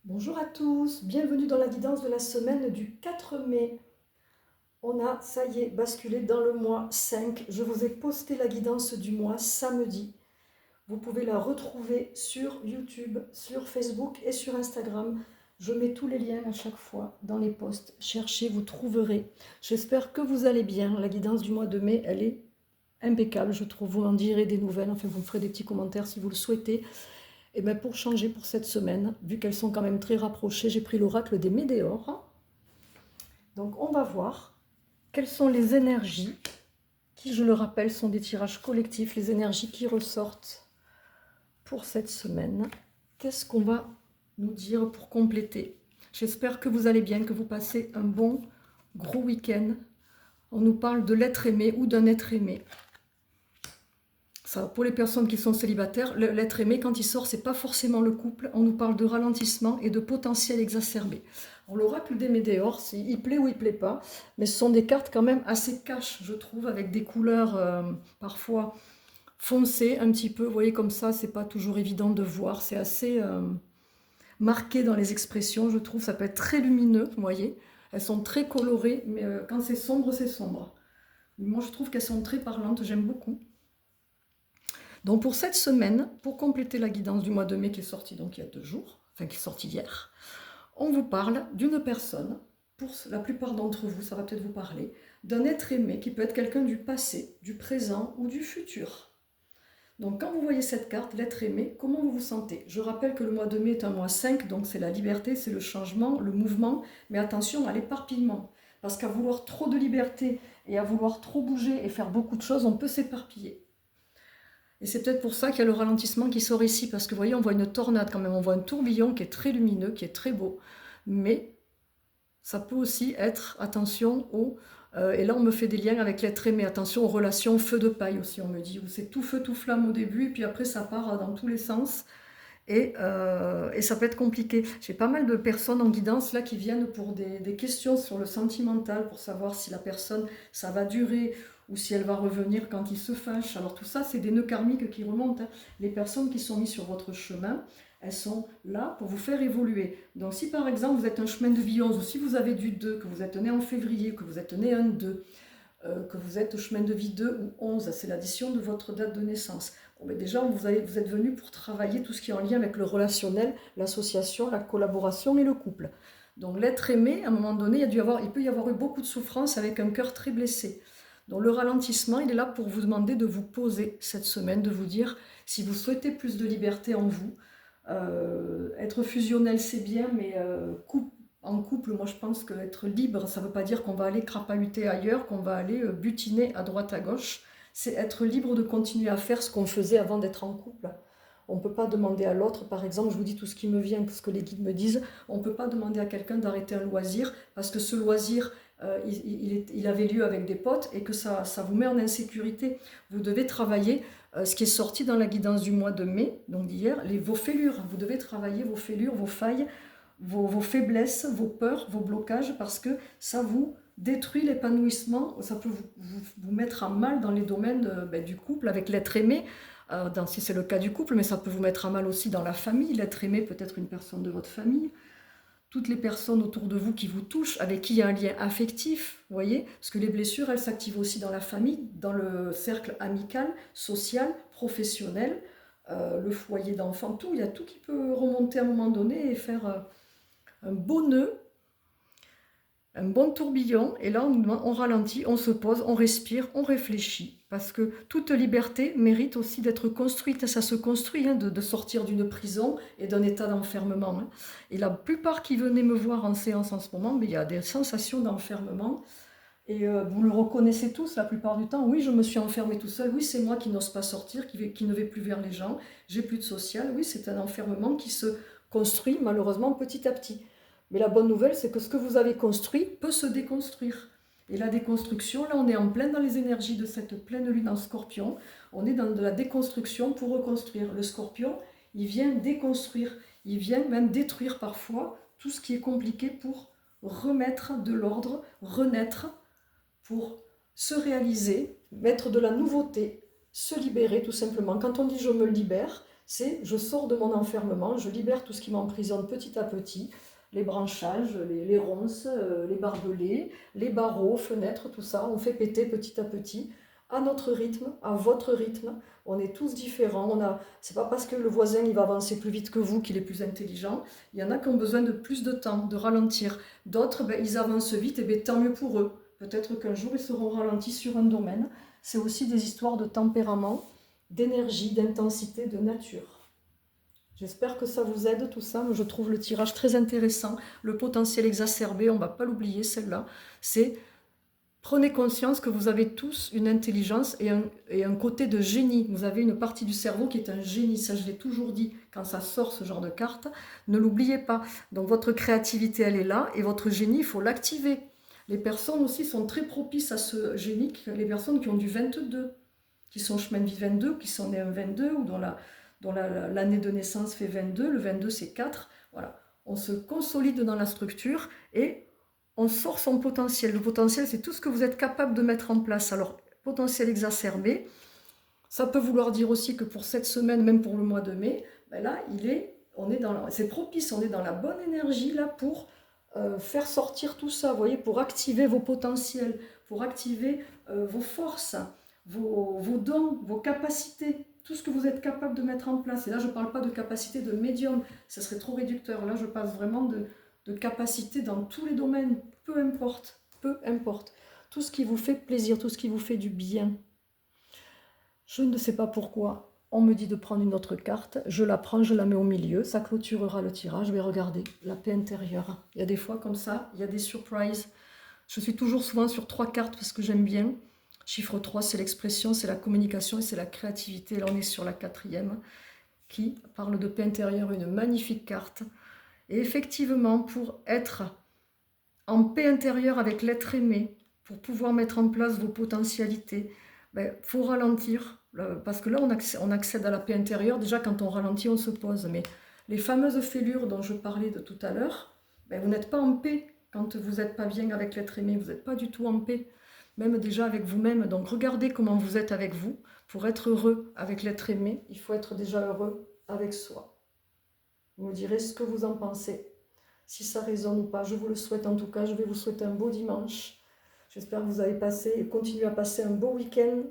Bonjour à tous, bienvenue dans la guidance de la semaine du 4 mai. On a, ça y est, basculé dans le mois 5. Je vous ai posté la guidance du mois samedi. Vous pouvez la retrouver sur YouTube, sur Facebook et sur Instagram. Je mets tous les liens à chaque fois dans les posts. Cherchez, vous trouverez. J'espère que vous allez bien. La guidance du mois de mai, elle est impeccable, je trouve. Vous m'en direz des nouvelles, enfin vous me ferez des petits commentaires si vous le souhaitez. Et bien pour changer pour cette semaine, vu qu'elles sont quand même très rapprochées, j'ai pris l'oracle des Médéors. Donc on va voir quelles sont les énergies qui, je le rappelle, sont des tirages collectifs, les énergies qui ressortent pour cette semaine. Qu'est-ce qu'on va nous dire pour compléter? J'espère que vous allez bien, que vous passez un bon gros week-end. On nous parle de l'être aimé ou d'un être aimé. Ça, pour les personnes qui sont célibataires, l'être aimé, quand il sort, c'est pas forcément le couple. On nous parle de ralentissement et de potentiel exacerbé. L'oracle des Médéors, il plaît ou il plaît pas, mais ce sont des cartes quand même assez cash, je trouve, avec des couleurs parfois foncées un petit peu. Vous voyez, comme ça, c'est pas toujours évident de voir. C'est assez marqué dans les expressions, je trouve. Ça peut être très lumineux, vous voyez. Elles sont très colorées, mais quand c'est sombre, c'est sombre. Moi, je trouve qu'elles sont très parlantes, j'aime beaucoup. Donc pour cette semaine, pour compléter la guidance du mois de mai qui est sortie donc il y a 2 jours, enfin qui est sortie hier, on vous parle d'une personne, pour la plupart d'entre vous, ça va peut-être vous parler, d'un être aimé qui peut être quelqu'un du passé, du présent ou du futur. Donc quand vous voyez cette carte, l'être aimé, comment vous vous sentez? Je rappelle que le mois de mai est un mois 5, donc c'est la liberté, c'est le changement, le mouvement, mais attention à l'éparpillement. Parce qu'à vouloir trop de liberté et à vouloir trop bouger et faire beaucoup de choses, on peut s'éparpiller. Et c'est peut-être pour ça qu'il y a le ralentissement qui sort ici, parce que vous voyez, on voit une tornade quand même, on voit un tourbillon qui est très lumineux, qui est très beau, mais ça peut aussi être, attention, et là on me fait des liens avec l'être aimé, attention aux relations feu de paille aussi, on me dit, où c'est tout feu, tout flamme au début, et puis après ça part dans tous les sens, et ça peut être compliqué. J'ai pas mal de personnes en guidance là qui viennent pour des questions sur le sentimental, pour savoir si la personne, ça va durer, ou si elle va revenir quand il se fâche. Alors tout ça, c'est des nœuds karmiques qui remontent. Les personnes qui sont mises sur votre chemin, elles sont là pour vous faire évoluer. Donc si par exemple vous êtes un chemin de vie 11, ou si vous avez du 2, que vous êtes né en février, que vous êtes né un 2, que vous êtes au chemin de vie 2 ou 11, c'est l'addition de votre date de naissance. Bon, mais déjà, vous êtes venu pour travailler tout ce qui est en lien avec le relationnel, l'association, la collaboration et le couple. Donc l'être aimé, à un moment donné, il peut y avoir eu beaucoup de souffrance avec un cœur très blessé. Donc le ralentissement, il est là pour vous demander de vous poser cette semaine, de vous dire si vous souhaitez plus de liberté en vous. Être fusionnel, c'est bien, mais en couple, moi je pense qu'être libre, ça ne veut pas dire qu'on va aller crapahuter ailleurs, qu'on va aller butiner à droite à gauche. C'est être libre de continuer à faire ce qu'on faisait avant d'être en couple. On ne peut pas demander à l'autre, par exemple, je vous dis tout ce qui me vient, ce que les guides me disent, on ne peut pas demander à quelqu'un d'arrêter un loisir parce que ce loisir, il avait lieu avec des potes et que ça vous met en insécurité. Vous devez travailler ce qui est sorti dans la guidance du mois de mai, donc d'hier, vos fêlures. Vous devez travailler vos fêlures, vos failles, vos faiblesses, vos peurs, vos blocages, parce que ça vous détruit l'épanouissement, ça peut vous mettre à mal dans les domaines du couple, avec l'être aimé, si c'est le cas du couple, mais ça peut vous mettre à mal aussi dans la famille. L'être aimé peut être une personne de votre famille. Toutes les personnes autour de vous qui vous touchent, avec qui il y a un lien affectif, vous voyez, parce que les blessures, elles s'activent aussi dans la famille, dans le cercle amical, social, professionnel, le foyer d'enfants, tout. Il y a tout qui peut remonter à un moment donné et faire un beau nœud, un bon tourbillon, et là on ralentit, on se pose, on respire, on réfléchit, parce que toute liberté mérite aussi d'être construite, ça se construit, de sortir d'une prison et d'un état d'enfermement. Et la plupart qui venaient me voir en séance en ce moment, mais il y a des sensations d'enfermement, et vous le reconnaissez tous la plupart du temps, oui je me suis enfermée tout seul, oui c'est moi qui n'ose pas sortir, qui ne vais plus vers les gens, j'ai plus de social, oui c'est un enfermement qui se construit malheureusement petit à petit. Mais la bonne nouvelle, c'est que ce que vous avez construit peut se déconstruire. Et la déconstruction, là, on est en plein dans les énergies de cette pleine lune en scorpion. On est dans de la déconstruction pour reconstruire. Le scorpion, il vient déconstruire. Il vient même détruire parfois tout ce qui est compliqué pour remettre de l'ordre, renaître, pour se réaliser, mettre de la nouveauté, se libérer tout simplement. Quand on dit je me libère, C'est je sors de mon enfermement, je libère tout ce qui m'emprisonne petit à petit, les branchages, les ronces, les barbelés, les barreaux, fenêtres, tout ça, on fait péter petit à petit, à notre rythme, à votre rythme. On est tous différents. C'est pas parce que le voisin il va avancer plus vite que vous qu'il est plus intelligent. Il y en a qui ont besoin de plus de temps, de ralentir. D'autres, ben, ils avancent vite, et ben, tant mieux pour eux. Peut-être qu'un jour ils seront ralentis sur un domaine. C'est aussi des histoires de tempérament, d'énergie, d'intensité, de nature. J'espère que ça vous aide tout ça. Je trouve le tirage très intéressant. Le potentiel exacerbé, on ne va pas l'oublier celle-là. C'est prenez conscience que vous avez tous une intelligence et un côté de génie. Vous avez une partie du cerveau qui est un génie. Ça, je l'ai toujours dit quand ça sort ce genre de carte. Ne l'oubliez pas. Donc votre créativité, elle est là et votre génie, il faut l'activer. Les personnes aussi sont très propices à ce génie. Les personnes qui ont du 22, qui sont chemin de vie 22, qui sont nés un 22 ou dont l'année de naissance fait 22, le 22 c'est 4, voilà. On se consolide dans la structure et on sort son potentiel. Le potentiel, c'est tout ce que vous êtes capable de mettre en place. Alors, potentiel exacerbé, ça peut vouloir dire aussi que pour cette semaine, même pour le mois de mai, ben là, c'est propice, on est dans la bonne énergie là pour faire sortir tout ça, vous voyez, pour activer vos potentiels, pour activer vos forces, vos dons, vos capacités, tout ce que vous êtes capable de mettre en place. Et là, je ne parle pas de capacité de médium, ça serait trop réducteur. Là, je passe vraiment de capacité dans tous les domaines, peu importe, peu importe. Tout ce qui vous fait plaisir, tout ce qui vous fait du bien. Je ne sais pas pourquoi. On me dit de prendre une autre carte. Je la prends, je la mets au milieu. Ça clôturera le tirage. Je vais regarder la paix intérieure. Il y a des fois comme ça, il y a des surprises. Je suis toujours souvent sur 3 cartes parce que j'aime bien. Chiffre 3, c'est l'expression, c'est la communication et c'est la créativité. Là, on est sur la 4e qui parle de paix intérieure, une magnifique carte. Et effectivement, pour être en paix intérieure avec l'être aimé, pour pouvoir mettre en place vos potentialités, faut ralentir, parce que là, on accède à la paix intérieure. Déjà, quand on ralentit, on se pose. Mais les fameuses fêlures dont je parlais de tout à l'heure, vous n'êtes pas en paix quand vous n'êtes pas bien avec l'être aimé. Vous n'êtes pas du tout en paix, même déjà avec vous-même. Donc, regardez comment vous êtes avec vous. Pour être heureux avec l'être aimé, il faut être déjà heureux avec soi. Vous me direz ce que vous en pensez. Si ça résonne ou pas, je vous le souhaite en tout cas. Je vais vous souhaiter un beau dimanche. J'espère que vous avez passé et continuez à passer un beau week-end.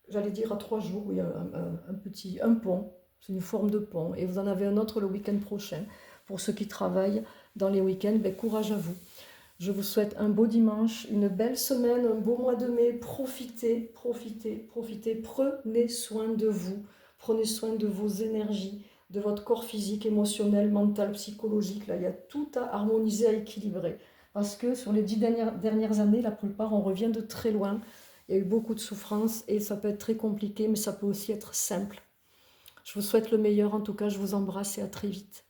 J'allais dire à 3 jours, oui, un pont. C'est une forme de pont. Et vous en avez un autre le week-end prochain. Pour ceux qui travaillent dans les week-ends, courage à vous. Je vous souhaite un beau dimanche, une belle semaine, un beau mois de mai. Profitez, profitez, profitez. Prenez soin de vous. Prenez soin de vos énergies, de votre corps physique, émotionnel, mental, psychologique. Là, il y a tout à harmoniser, à équilibrer. Parce que sur les 10 dernières années, la plupart, on revient de très loin. Il y a eu beaucoup de souffrances et ça peut être très compliqué, mais ça peut aussi être simple. Je vous souhaite le meilleur, en tout cas, je vous embrasse et à très vite.